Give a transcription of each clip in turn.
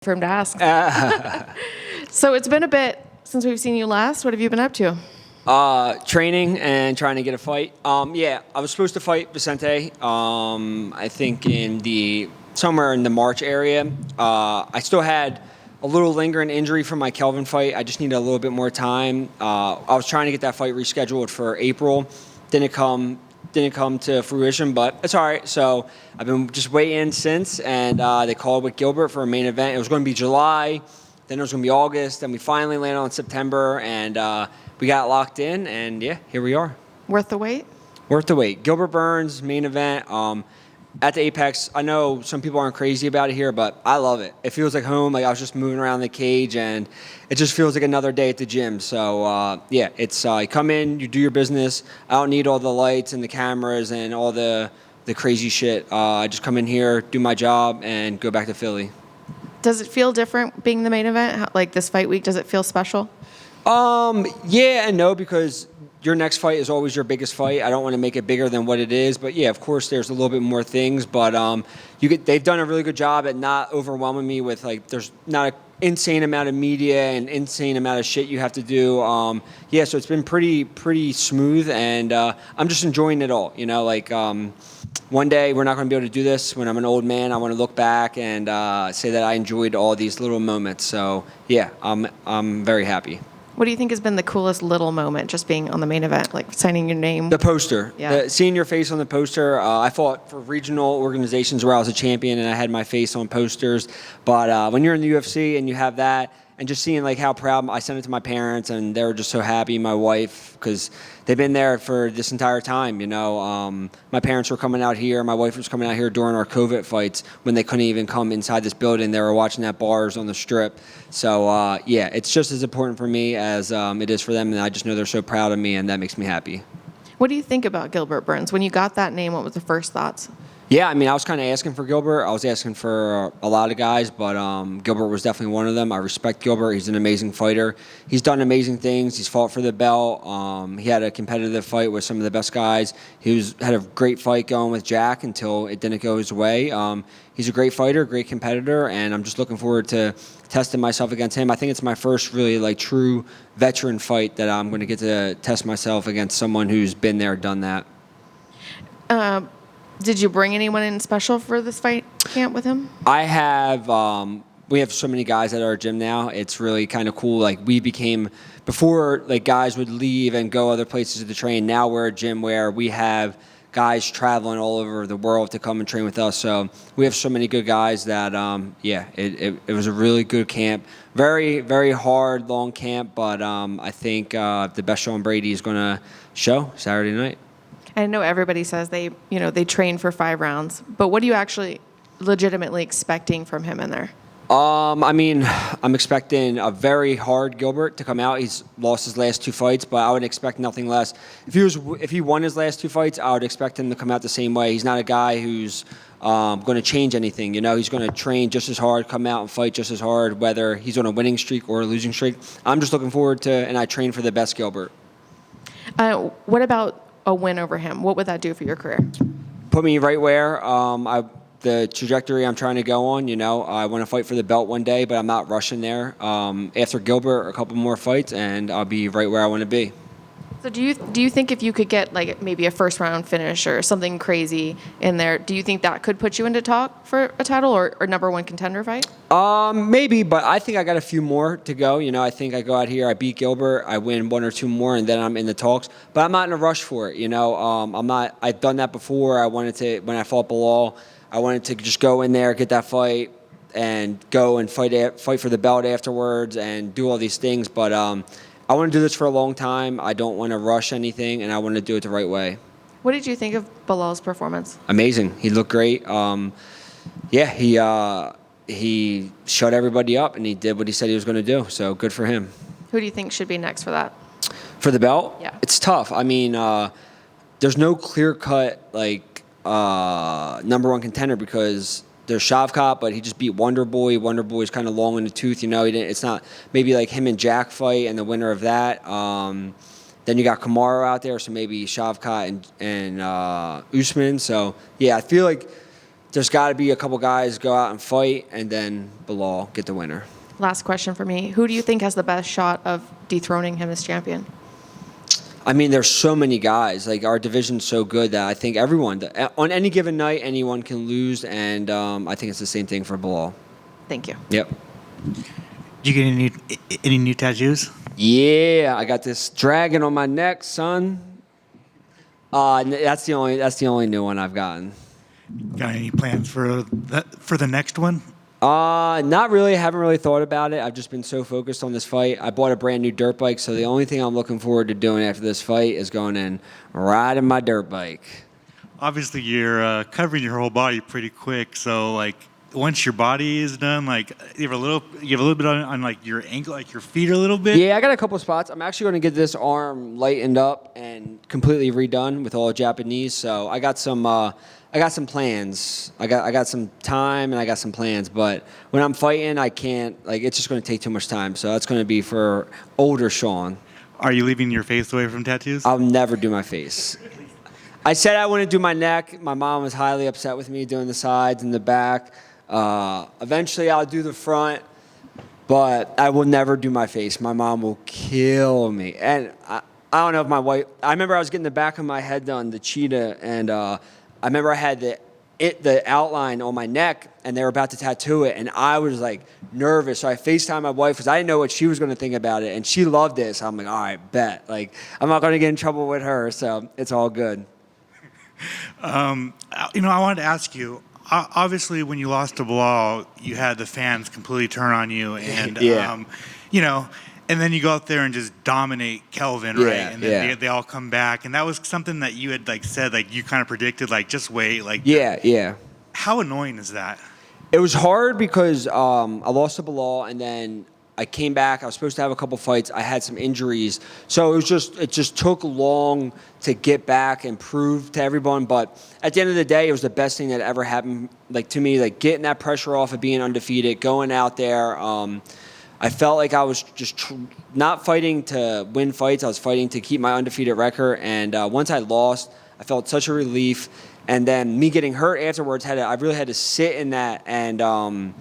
for him to ask. So it's been a bit since we've seen you last. What have you been up to? Training and trying to get a fight. I was supposed to fight Vicente. I think somewhere in the March area. I still had a little lingering injury from my Kelvin fight. I just needed a little bit more time. I was trying to get that fight rescheduled for April. Didn't come to fruition, but it's all right. So I've been just waiting since, and they called with Gilbert for a main event. It was going to be July, then it was going to be August, then we finally landed on September, and we got locked in, and yeah, here we are. Worth the wait? Worth the wait. Gilbert Burns, main event. At the Apex, I know some people aren't crazy about it here, but I love it. It feels like home. Like I was just moving around the cage, and it just feels like another day at the gym. So, it's you come in, you do your business. I don't need all the lights and the cameras and all the crazy shit. I just come in here, do my job, and go back to Philly. Does it feel different being the main event? Like this fight week, does it feel special? Yeah and no, because your next fight is always your biggest fight. I don't want to make it bigger than what it is, but yeah, of course, there's a little bit more things. But they've done a really good job at not overwhelming me with there's not an insane amount of media and insane amount of shit you have to do. So it's been pretty smooth, and I'm just enjoying it all. One day we're not going to be able to do this. When I'm an old man, I want to look back and say that I enjoyed all these little moments. So yeah, I'm very happy. What do you think has been the coolest little moment just being on the main event, like signing your name? The poster. Yeah. Seeing your face on the poster. I fought for regional organizations where I was a champion and I had my face on posters. But when you're in the UFC and you have that, and just seeing how proud, I sent it to my parents and they were just so happy, my wife, because they've been there for this entire time, My parents were coming out here, my wife was coming out here during our COVID fights when they couldn't even come inside this building. They were watching at bars on the strip. So, it's just as important for me as it is for them, and I just know they're so proud of me, and that makes me happy. What do you think about Gilbert Burns? When you got that name, what was the first thoughts? Yeah, I was kind of asking for Gilbert. I was asking for a lot of guys, but Gilbert was definitely one of them. I respect Gilbert. He's an amazing fighter. He's done amazing things. He's fought for the belt. He had a competitive fight with some of the best guys. Had a great fight going with Jack until it didn't go his way. He's a great fighter, great competitor, and I'm just looking forward to testing myself against him. I think it's my first really true veteran fight that I'm going to get to test myself against someone who's been there, done that. Did you bring anyone in special for this fight camp with him? I have. We have so many guys at our gym now. It's really kind of cool. We became, before guys would leave and go other places to train. Now we're a gym where we have guys traveling all over the world to come and train with us. So we have so many good guys that, it was a really good camp. Very, very hard, long camp, but I think the best show on Brady is going to show Saturday night. I know everybody says they train for 5 rounds, but what are you actually legitimately expecting from him in there? I'm expecting a very hard Gilbert to come out. He's lost his last 2 fights, but I would expect nothing less. If he won his last 2 fights, I would expect him to come out the same way. He's not a guy who's going to change anything. He's going to train just as hard, come out and fight just as hard, whether he's on a winning streak or a losing streak. I'm just looking forward to, and I train for the best Gilbert. What about a win over him? What would that do for your career? Put me right where the trajectory I'm trying to go on. I want to fight for the belt one day, but I'm not rushing there. After Gilbert, a couple more fights, and I'll be right where I want to be. So do you think if you could get maybe a first round finish or something crazy in there, do you think that could put you into talk for a title or number 1 contender fight? Maybe, but I think I got a few more to go. I think I go out here, I beat Gilbert, I win 1 or 2 more, and then I'm in the talks. But I'm not in a rush for it. I'm not. I've done that before. When I fought Belal, I wanted to just go in there, get that fight, and go and fight for the belt afterwards, and do all these things. But I want to do this for a long time. I don't want to rush anything, and I want to do it the right way. What did you think of Belal's performance? Amazing. He looked great. He shut everybody up, and he did what he said he was going to do. So good for him. Who do you think should be next for that? For the belt? Yeah. It's tough. There's no clear-cut number 1 contender because there's Shavkat, but he just beat Wonder Boy. Wonder Boy's kind of long in the tooth, It's not maybe him and Jack fight and the winner of that. Then you got Kamaru out there, so maybe Shavkat and Usman. So yeah, I feel like there's got to be a couple guys go out and fight, and then Belal get the winner. Last question for me. Who do you think has the best shot of dethroning him as champion? I mean, there's so many guys. Like, our division's so good that I think everyone, on any given night, anyone can lose, and I think it's the same thing for Belal. Thank you. Yep. Did you get any new tattoos? Yeah, I got this dragon on my neck, son. That's the only new one I've gotten. Got any plans for the next one? Not really. I haven't really thought about it. I've just been so focused on this fight. I bought a brand new dirt bike, so the only thing I'm looking forward to doing after this fight is going and riding my dirt bike. Obviously, you're covering your whole body pretty quick. So, like, once your body is done, like, you have a little bit on like your ankle, like your feet a little bit. Yeah, I got a couple spots. I'm actually going to get this arm lightened up and completely redone with all Japanese. So I got some plans. I got some time and I got some plans. But when I'm fighting, I can't. Like, it's just going to take too much time. So that's going to be for older Sean. Are you leaving your face away from tattoos? I'll never do my face. I said I wouldn't do my neck. My mom was highly upset with me doing the sides and the back. Eventually, I'll do the front, but I will never do my face. My mom will kill me. And I don't know if my wife. I remember I was getting the back of my head done, the cheetah, and I remember I had the outline on my neck, and they were about to tattoo it, and I was like nervous. So I FaceTimed my wife because I didn't know what she was going to think about it, and she loved it. So I'm like, all right, bet. Like, I'm not going to get in trouble with her, so it's all good. I wanted to ask you. Obviously, when you lost to Belal, you had the fans completely turn on you, and Yeah. And then you go out there and just dominate Kelvin, right? And then they all come back, and that was something that you had said, you kind of predicted, just wait, Yeah. How annoying is that? It was hard because I lost to Belal, and then I came back. I was supposed to have a couple fights. I had some injuries, so it just took long to get back and prove to everyone. But at the end of the day, it was the best thing that ever happened, to me. Getting that pressure off of being undefeated, going out there. I felt like I was just not fighting to win fights. I was fighting to keep my undefeated record. And once I lost, I felt such a relief. And then me getting hurt afterwards, I really had to sit in that and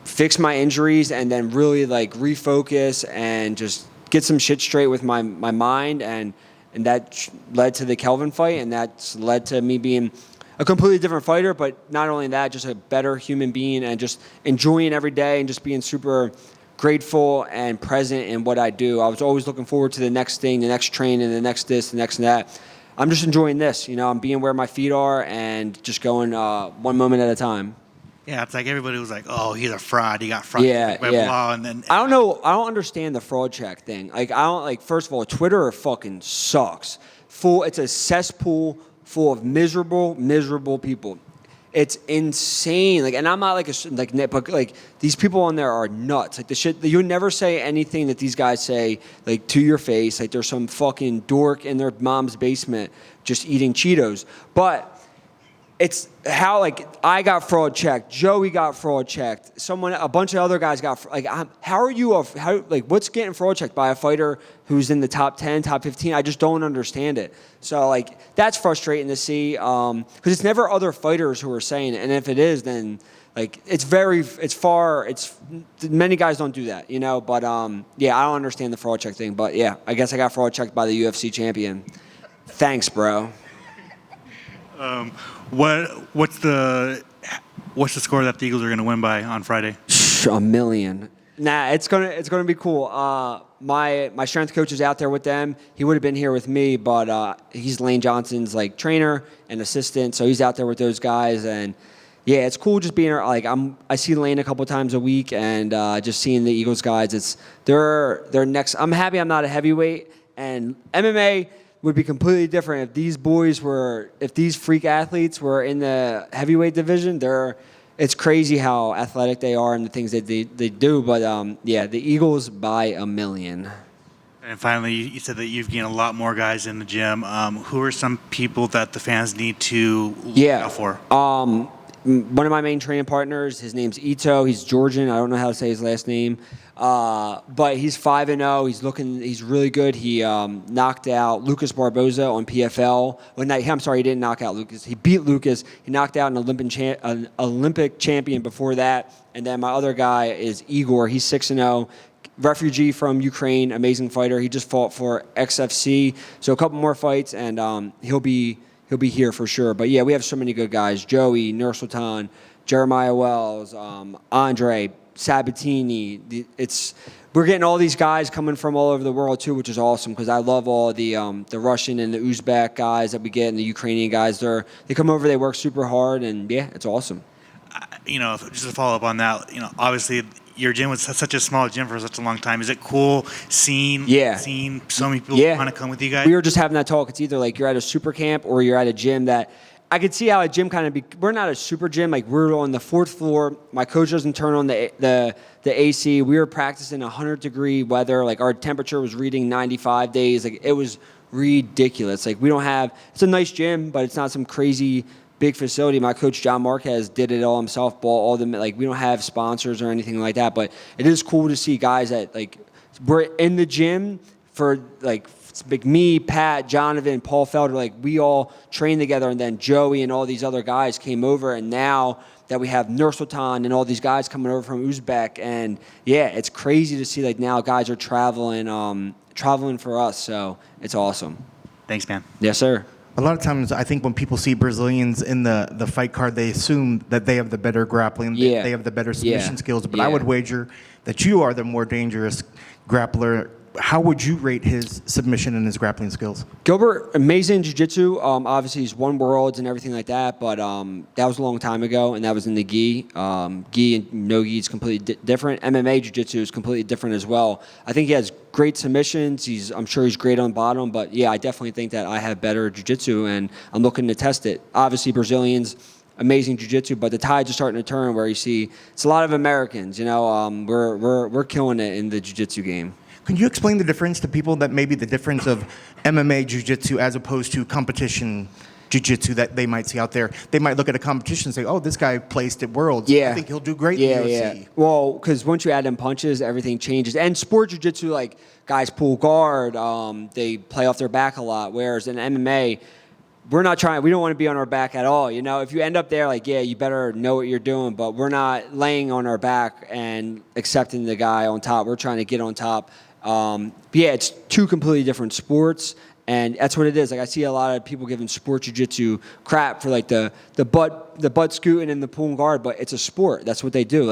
fix my injuries and then really refocus and just get some shit straight with my mind. And that led to the Kelvin fight, and that's led to me being a completely different fighter, but not only that, just a better human being and just enjoying every day and just being super grateful and present in what I do. I was always looking forward to the next thing, the next training, the next this, the next that. I'm just enjoying this. I'm being where my feet are and just going one moment at a time. Yeah, it's like everybody was like, "Oh, he's a fraud. He got fraud." Yeah. And then I don't know. I don't understand the fraud check thing. I don't First of all, Twitter fucking sucks. It's a cesspool full of miserable people. It's insane. And I'm not but these people on there are nuts. The shit you never say anything that these guys say to your face. There's some fucking dork in their mom's basement just eating Cheetos, but. It's how I got fraud checked, Joey got fraud checked, a bunch of other guys got how are you what's getting fraud checked by a fighter who's in the top 10, top 15? I just don't understand it. So that's frustrating to see because it's never other fighters who are saying it, and if it is, then many guys don't do that, But I don't understand the fraud check thing, but yeah, I guess I got fraud checked by the UFC champion. Thanks, bro. What's the score that the Eagles are going to win by on Friday? 1 million. Nah, it's gonna be cool. My strength coach is out there with them. He would have been here with me, but he's Lane Johnson's thrainer and assistant, so he's out there with those guys. And yeah, it's cool just being I see Lane a couple times a week, and just seeing the Eagles guys. They're next. I'm happy I'm not a heavyweight, and MMA would be completely different if these freak athletes were in the heavyweight division. It's crazy how athletic they are and the things that they do. But the Eagles by 1 million. And finally, you said that you've gained a lot more guys in the gym. Who are some people that the fans need to look out for? one of my main training partners, his name's Ito. He's Georgian. I don't know how to say his last name. But he's 5-0. He's really good. He knocked out Lucas Barboza on PFL. I'm sorry, he didn't knock out Lucas. He beat Lucas. He knocked out an Olympic champion before that. And then my other guy is Igor. He's 6-0. Refugee from Ukraine, amazing fighter. He just fought for XFC. So a couple more fights, and he'll be here for sure. But yeah, we have so many good guys: Joey, Nursultan, Jeremiah Wells, Andre, Sabatini. We're getting all these guys coming from all over the world too, which is awesome because I love all the Russian and the Uzbek guys that we get and the Ukrainian guys. They come over, they work super hard, and yeah, it's awesome. Just to follow up on that, obviously your gym was such a small gym for such a long time. Is it cool seeing so many people want to come with you guys? We were just having that talk. It's either like you're at a super camp or you're at a gym that I could see how a gym we're not a super gym. Like we're on the 4th floor. My coach doesn't turn on the AC. We were practicing 100-degree weather. Like our temperature was reading 95 days. Like it was ridiculous. Like it's a nice gym, but it's not some crazy big facility. My coach John Marquez did it all himself. Bought all we don't have sponsors or anything like that. But it is cool to see guys that we're in the gym for me, Pat, Jonathan, Paul Felder. We all trained together, and then Joey and all these other guys came over, and now that we have Nursultan and all these guys coming over from Uzbek, and yeah, it's crazy to see now guys are traveling for us. So it's awesome. Thanks, man. Yes, sir. A lot of times, I think when people see Brazilians in the fight card, they assume that they have the better grappling, they have the better submission skills. But I would wager that you are the more dangerous grappler. How would you rate his submission and his grappling skills? Gilbert, amazing jiu-jitsu. Obviously, he's won worlds and everything like that, but that was a long time ago, and that was in the gi. Gi and no gi is completely different. MMA jiu-jitsu is completely different as well. I think he has great submissions. I'm sure he's great on bottom, but yeah, I definitely think that I have better jiu-jitsu, and I'm looking to test it. Obviously, Brazilians, amazing jiu-jitsu, but the tides are starting to turn where you see it's a lot of Americans. We're killing it in the jiu-jitsu game. Can you explain the difference to people that maybe the difference of MMA jiu-jitsu as opposed to competition jiu-jitsu that they might see out there? They might look at a competition and say, oh, this guy placed at Worlds. Yeah. I think he'll do great in the UFC. Yeah. Well, because once you add in punches, everything changes. And sport jiu-jitsu, guys pull guard, they play off their back a lot, whereas in MMA, we don't want to be on our back at all. If you end up there, you better know what you're doing, but we're not laying on our back and accepting the guy on top. We're trying to get on top. It's two completely different sports, and that's what it is. I see a lot of people giving sport jiu-jitsu crap for the butt scooting and the pulling guard, but it's a sport. That's what they do.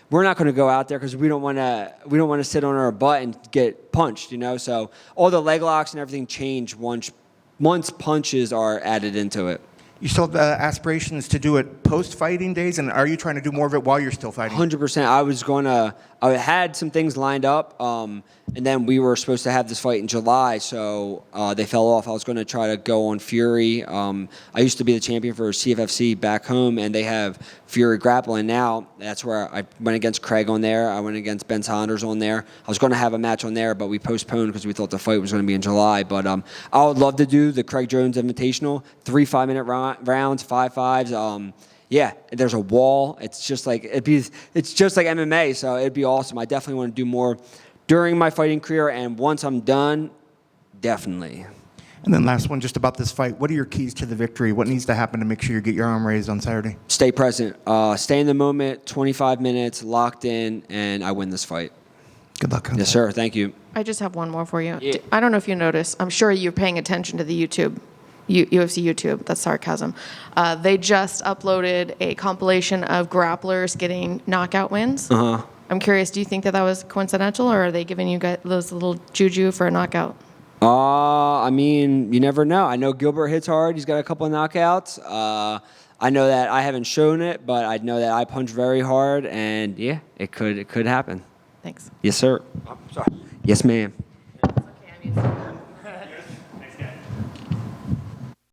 We're not going to go out there because we don't want to sit on our butt and get punched. So all the leg locks and everything change once punches are added into it. You still have aspirations to do it post-fighting days, and are you trying to do more of it while you're still fighting? 100%. I had some things lined up, and then we were supposed to have this fight in July, so they fell off. I was going to try to go on Fury. I used to be the champion for CFFC back home, and they have Fury grappling now. That's where I went against Craig on there. I went against Ben Saunders on there. I was going to have a match on there, but we postponed because we thought the fight was going to be in July. But I would love to do the Craig Jones Invitational, 3 5-minute rounds, 5-5s. Yeah, there's a wall. It's just like MMA, so it'd be awesome. I definitely want to do more during my fighting career, and once I'm done, definitely. And then last one, just about this fight. What are your keys to the victory? What needs to happen to make sure you get your arm raised on Saturday? Stay present. Stay in the moment, 25 minutes, locked in, and I win this fight. Good luck. Yes, sir. Thank you. I just have one more for you. Yeah. I don't know if you noticed. I'm sure you're paying attention to the YouTube. UFC YouTube, that's sarcasm. They just uploaded a compilation of grapplers getting knockout wins. I'm curious, do you think that was coincidental, or are they giving you guys those little juju for a knockout? You never know. I know Gilbert hits hard. He's got a couple of knockouts. I know that I haven't shown it, but I know that I punch very hard, and yeah, it could happen. Thanks. Yes, sir. Sorry. Yes, ma'am.